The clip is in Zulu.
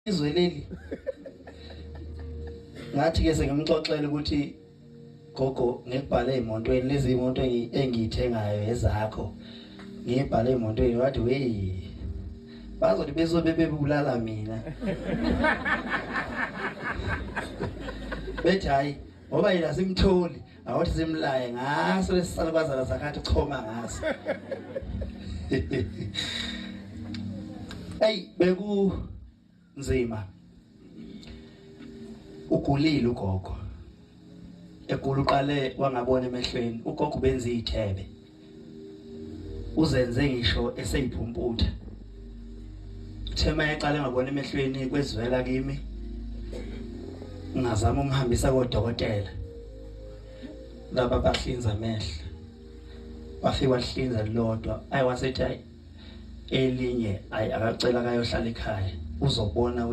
izwe leli ngathi ke sengimxoxela ukuthi gogo ngibhale emontweni lezi imoto engiyithengayo ezakho ngibhale emontweni wathi wey bazothi bezobe bebulala mina bethi hayi ngoba yena simtholi awuthi simlaye ngaso lesisalukazana sakathi choma ngaso hey beku nzima ugulile ugogo egula uqale wangabona emehlweni ugogo benza izithebe uzenze ngisho eseyiphumputha thema yaqala ngabona emehlweni kwezivela kimi ngazama umhambisa kodokotela laba bahlinza amehlo bafika wahlinza lodwa ayiwasethi elinye akacela kayohlala ekhaya uzobona